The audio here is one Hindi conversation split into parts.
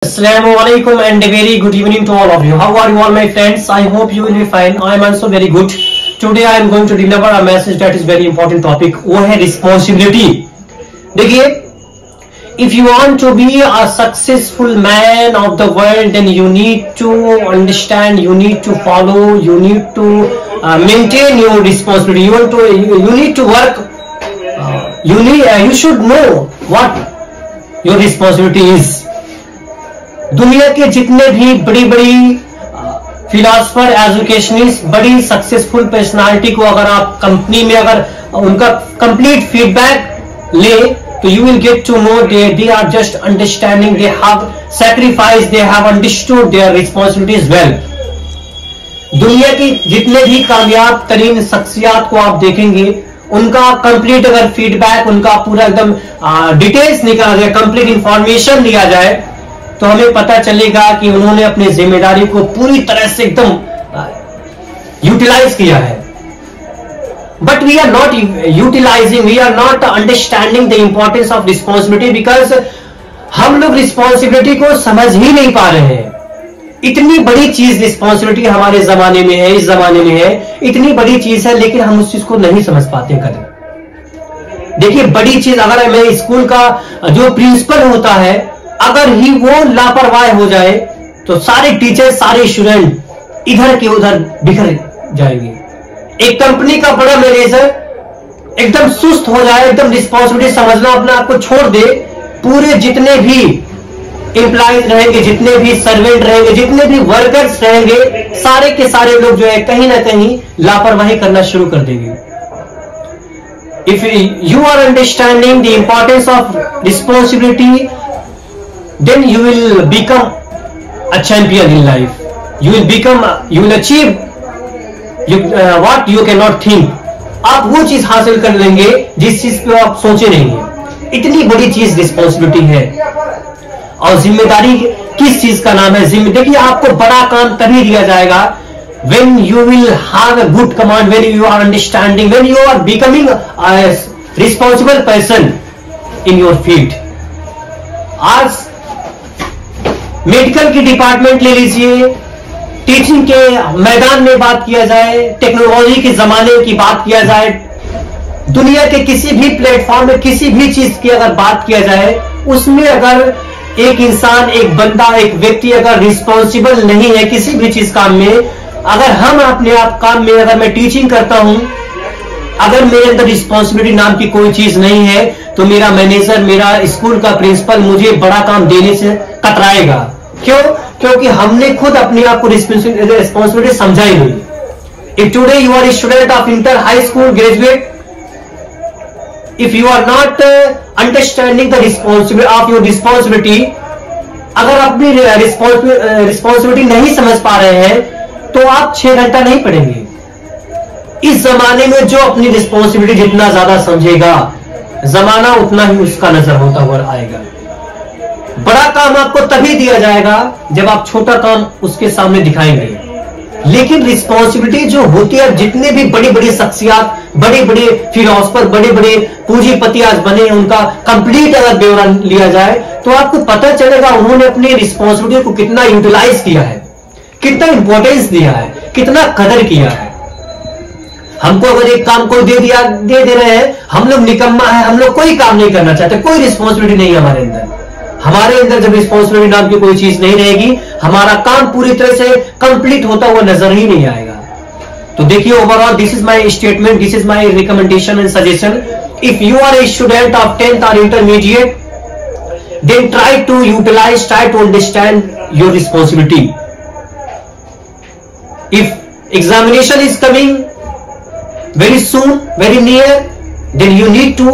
Assalamualaikum and a very good evening to all of you. How are you all my friends? I hope you will be fine. I am also very good. Today I am going to deliver a message that is very important topic. वो है responsibility. देखिए, if you want to be a successful man of the world, then you need to understand, you need to follow, you need to maintain your responsibility. You need to work. You should know what your responsibility is. दुनिया के जितने भी बड़ी बड़ी फिलोसफर, एजुकेशनिस्ट, बड़ी सक्सेसफुल पर्सनालिटी को अगर आप कंपनी में अगर उनका कंप्लीट फीडबैक ले तो you will get to know they are just understanding, they have sacrifice, they have understood their responsibilities well. दुनिया की जितने भी कामयाब तरीन शख्सियात को आप देखेंगे, उनका कंप्लीट अगर फीडबैक, उनका पूरा एकदम डिटेल्स निकाला जाए, कंप्लीट इंफॉर्मेशन लिया जाए, तो हमें पता चलेगा कि उन्होंने अपनी जिम्मेदारी को पूरी तरह से एकदम यूटिलाइज किया है. But we are not utilising, we are not understanding the importance of responsibility, because हम लोग रिस्पॉन्सिबिलिटी को समझ ही नहीं पा रहे हैं. इतनी बड़ी चीज रिस्पॉन्सिबिलिटी हमारे जमाने में है, इस जमाने में है, इतनी बड़ी चीज है, लेकिन हम उस चीज को नहीं समझ पाते कदम. देखिए, बड़ी चीज अगर मैं स्कूल का जो प्रिंसिपल होता है, अगर ही वो लापरवाह हो जाए तो सारे टीचर, सारे स्टूडेंट इधर के उधर बिखर जाएंगे. एक कंपनी का बड़ा मैनेजर एकदम सुस्त हो जाए, एकदम रिस्पॉन्सिबिलिटी समझना अपने आप को छोड़ दे, पूरे जितने भी एम्प्लॉयज रहेंगे, जितने भी सर्वेंट रहेंगे, जितने भी वर्कर्स रहेंगे, सारे के सारे लोग जो है कहीं ना कहीं लापरवाही करना शुरू कर देंगे. If you are understanding the importance of responsibility, then you will become a champion in life. You will achieve what you cannot think. आप वो चीज हासिल कर लेंगे जिस चीज को आप सोचे नहीं है. इतनी बड़ी चीज रिस्पॉन्सिबिलिटी है. और जिम्मेदारी किस चीज का नाम है? देखिए, आपको बड़ा काम तभी दिया जाएगा when you will have a good command, when you are understanding, when you are becoming a responsible person in your field. आज मेडिकल की डिपार्टमेंट ले लीजिए, टीचिंग के मैदान में बात किया जाए, टेक्नोलॉजी के जमाने की बात किया जाए, दुनिया के किसी भी प्लेटफॉर्म में किसी भी चीज की अगर बात किया जाए, उसमें अगर एक इंसान, एक बंदा, एक व्यक्ति अगर रिस्पॉन्सिबल नहीं है किसी भी चीज काम में, अगर हम अपने आप काम में, अगर मैं टीचिंग करता हूं, अगर मेरे अंदर रिस्पॉन्सिबिलिटी नाम की कोई चीज नहीं है, तो मेरा मैनेजर, मेरा स्कूल का प्रिंसिपल मुझे बड़ा काम देने से कतराएगा. क्यों? क्योंकि हमने खुद अपने आप को रिस्पॉन्सिबिलिटी समझा ही नहीं. If today you are student of inter, high school, graduate, if you are not understanding the responsibility of your responsibility, अगर अपनी रिस्पॉन्सिबिलिटी नहीं समझ पा रहे हैं, तो आप 6 घंटा नहीं पढ़ेंगे. इस जमाने में जो अपनी रिस्पॉन्सिबिलिटी जितना ज्यादा समझेगा, जमाना उतना ही उसका नजर होता हुआ आएगा. बड़ा काम आपको तभी दिया जाएगा जब आप छोटा काम उसके सामने दिखाएंगे. लेकिन रिस्पॉन्सिबिलिटी जो होती है, जितने भी बड़ी बड़ी शख्सियात, बड़े बड़े फिलोसफर, बड़े बड़े पूंजीपति आज बने, उनका कंप्लीट अगर ब्यौरा लिया जाए तो आपको पता चलेगा उन्होंने अपनी रिस्पॉन्सिबिलिटी को कितना यूटिलाइज किया है, कितना इंपॉर्टेंस दिया है, कितना कदर किया है. हमको अगर एक काम कोई दे दे रहे हैं, हम लोग निकम्मा है, हम लोग कोई काम नहीं करना चाहते, कोई रिस्पॉन्सिबिलिटी नहीं है हमारे अंदर. हमारे अंदर जब रिस्पॉन्सिबिलिटी नाम की कोई चीज नहीं रहेगी, हमारा काम पूरी तरह से कंप्लीट होता हुआ नजर ही नहीं आएगा. तो देखिए, overall this is my statement, this is my recommendation and suggestion. If you are a student of 10th और intermediate, then try to utilise, try to understand your responsibility. If examination is coming very soon, very near, then you need to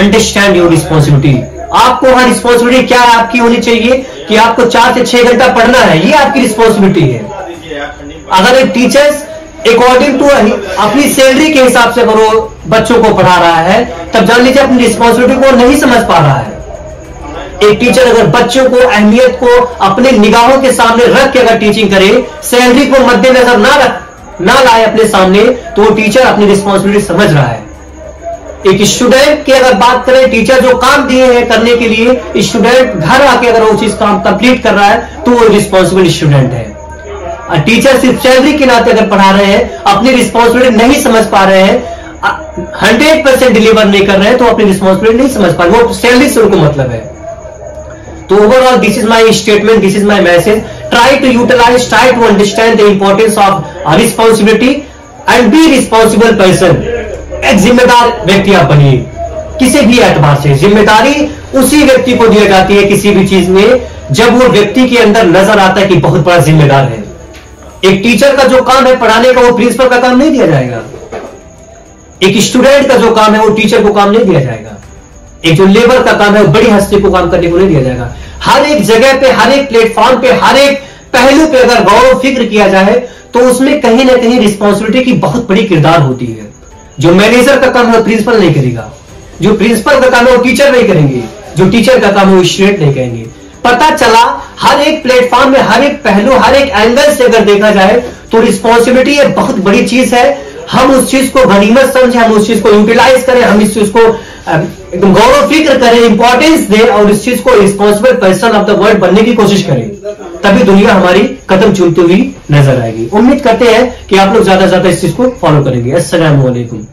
understand your responsibility. आपको वहां रिस्पॉन्सिबिलिटी क्या है आपकी होनी चाहिए कि आपको 4 से 6 घंटा पढ़ना है, ये आपकी रिस्पॉन्सिबिलिटी है. अगर एक टीचर्स अकॉर्डिंग टू अपनी सैलरी के हिसाब से अगर वो बच्चों को पढ़ा रहा है, तब जान लीजिए अपनी रिस्पॉन्सिबिलिटी को नहीं समझ पा रहा है. एक टीचर अगर बच्चों को अहमियत को अपने निगाहों के सामने रख के अगर टीचिंग करे, सैलरी को मद्देनजर ना लाए अपने सामने, तो वो टीचर अपनी रिस्पॉन्सिबिलिटी समझ रहा है. एक स्टूडेंट की अगर बात करें, टीचर जो काम दिए हैं करने के लिए, स्टूडेंट घर आके अगर वो चीज काम कंप्लीट कर रहा है तो वो रिस्पॉन्सिबल स्टूडेंट है। टीचर सिर्फ सैलरी के नाते अगर पढ़ा रहे हैं, अपनी रिस्पॉन्सिबिलिटी नहीं समझ पा रहे हैं, 100% डिलीवर नहीं कर रहे हैं, तो अपनी रिस्पॉन्सिबिलिटी नहीं समझ पा रहे, वो सैलरी से उनको मतलब है। तो overall this is my statement, this is my message, try to utilise, try to understand the importance of responsibility and be responsible person. एक जिम्मेदार व्यक्ति आप बनिए, किसी भी एतबार से। जिम्मेदारी उसी व्यक्ति को दी जाती है किसी भी चीज में जब वो व्यक्ति के अंदर नजर आता है कि बहुत बड़ा जिम्मेदार है। एक टीचर का जो काम है पढ़ाने का, वो प्रिंसिपल का काम नहीं दिया जाएगा। एक स्टूडेंट का जो काम है वो टीचर को काम नहीं दिया जाएगा। एक जो लेबर का काम है वो बड़ी हस्ती को काम करने को नहीं दिया जाएगा। हर एक जगह पे, हर एक प्लेटफॉर्म पे, हर एक पहलू पे अगर गौर फिक्र किया जाए तो उसमें कहीं ना कहीं रिस्पॉन्सिबिलिटी की बहुत बड़ी किरदार होती है। जो मैनेजर का काम है वो प्रिंसिपल नहीं करेगा, जो प्रिंसिपल का काम है वो टीचर नहीं करेंगे, जो टीचर का काम है वो स्टूडेंट नहीं करेंगे। पता चला हर एक प्लेटफॉर्म में, हर एक पहलू, हर एक एंगल से अगर देखा जाए तो रिस्पॉन्सिबिलिटी एक बहुत बड़ी चीज है। हम उस चीज को गनीमत समझें, हम उस चीज को यूटिलाइज करें, हम इस चीज को एकदम गौरव फिक्र करें, इंपॉर्टेंस दें और इस चीज को responsible person of the world बनने की कोशिश करें। तभी दुनिया हमारी कदम चूमती हुई नजर आएगी। उम्मीद करते हैं कि आप लोग ज्यादा से ज्यादा इस चीज को फॉलो करेंगे। अस्सलाम वालेकुम।